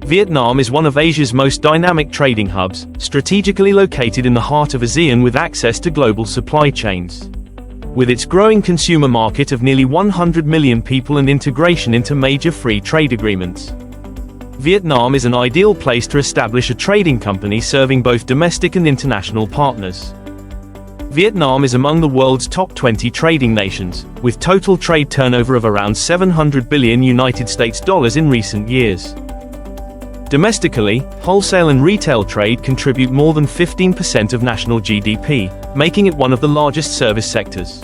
Vietnam is one of Asia's most dynamic trading hubs, strategically located in the heart of ASEAN with access to global supply chains. With its growing consumer market of nearly 100 million people and integration into major free trade agreements, Vietnam is an ideal place to establish a trading company serving both domestic and international partners. Vietnam is among the world's top 20 trading nations, with total trade turnover of around $700 billion in recent years. Domestically, wholesale and retail trade contribute more than 15% of national GDP, making it one of the largest service sectors.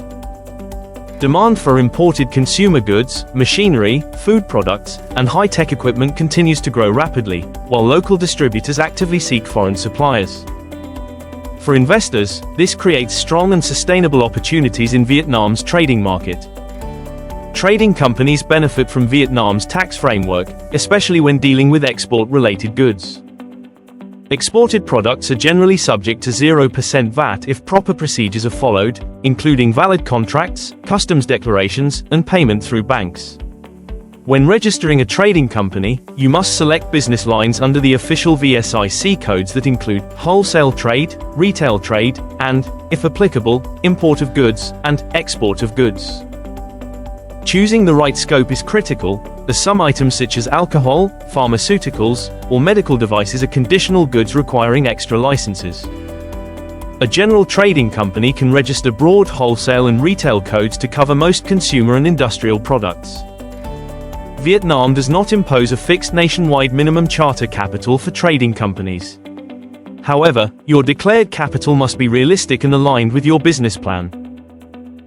Demand for imported consumer goods, machinery, food products, and high-tech equipment continues to grow rapidly, while local distributors actively seek foreign suppliers. For investors, this creates strong and sustainable opportunities in Vietnam's trading market. Trading companies benefit from Vietnam's tax framework, especially when dealing with export-related goods. Exported products are generally subject to 0% VAT if proper procedures are followed, including valid contracts, customs declarations, and payment through banks. When registering a trading company, you must select business lines under the official VSIC codes that include wholesale trade, retail trade, and, if applicable, import of goods and export of goods. Choosing the right scope is critical, as some items such as alcohol, pharmaceuticals, or medical devices are conditional goods requiring extra licenses. A general trading company can register broad wholesale and retail codes to cover most consumer and industrial products. Vietnam does not impose a fixed nationwide minimum charter capital for trading companies. However, your declared capital must be realistic and aligned with your business plan.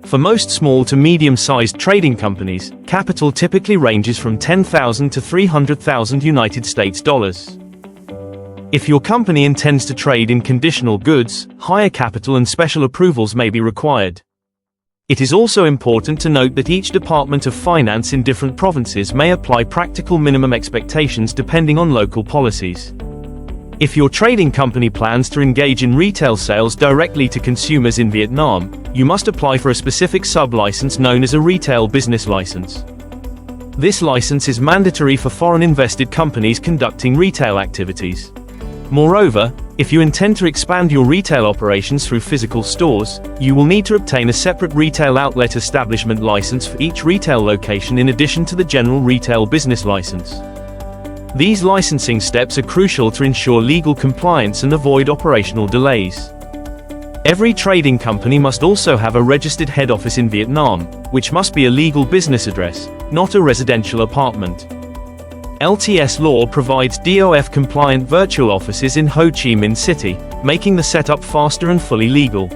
For most small to medium-sized trading companies, capital typically ranges from $10,000 to $300,000. If your company intends to trade in conditional goods, higher capital and special approvals may be required. It is also important to note that each Department of Finance in different provinces may apply practical minimum expectations depending on local policies. If your trading company plans to engage in retail sales directly to consumers in Vietnam, you must apply for a specific sub-license known as a retail business license. This license is mandatory for foreign-invested companies conducting retail activities. Moreover, if you intend to expand your retail operations through physical stores, you will need to obtain a separate retail outlet establishment license for each retail location in addition to the general retail business license. These licensing steps are crucial to ensure legal compliance and avoid operational delays. Every trading company must also have a registered head office in Vietnam, which must be a legal business address, not a residential apartment. LTS Law provides DOF-compliant virtual offices in Ho Chi Minh City, making the setup faster and fully legal.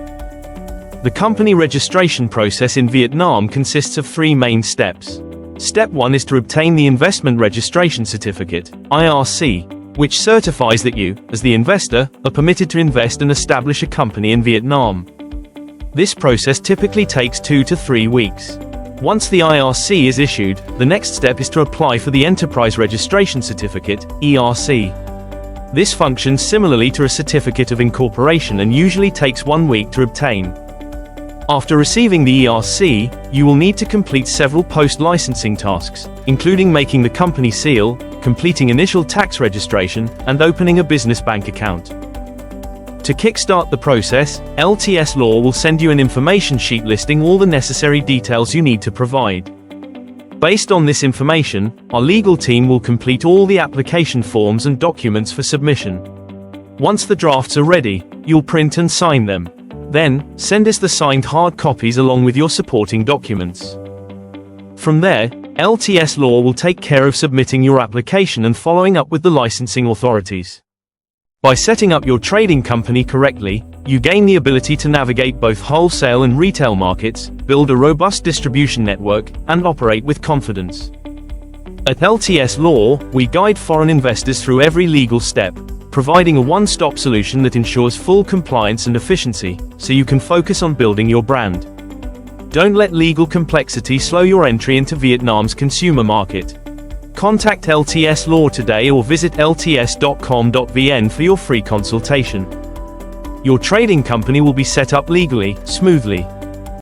The company registration process in Vietnam consists of 3 main steps. Step 1 is to obtain the Investment Registration Certificate, IRC, which certifies that you, as the investor, are permitted to invest and establish a company in Vietnam. This process typically takes 2 to 3 weeks. Once the IRC is issued, the next step is to apply for the Enterprise Registration Certificate, ERC. This functions similarly to a certificate of incorporation and usually takes 1 week to obtain. After receiving the ERC, you will need to complete several post-licensing tasks, including making the company seal, completing initial tax registration, and opening a business bank account. To kickstart the process, LTS Law will send you an information sheet listing all the necessary details you need to provide. Based on this information, our legal team will complete all the application forms and documents for submission. Once the drafts are ready, you'll print and sign them. Then, send us the signed hard copies along with your supporting documents. From there, LTS Law will take care of submitting your application and following up with the licensing authorities. By setting up your trading company correctly, you gain the ability to navigate both wholesale and retail markets, build a robust distribution network, and operate with confidence. At LTS Law, we guide foreign investors through every legal step, providing a one-stop solution that ensures full compliance and efficiency, so you can focus on building your brand. Don't let legal complexity slow your entry into Vietnam's consumer market. Contact LTS Law today or visit lts.com.vn for your free consultation. Your trading company will be set up legally, smoothly,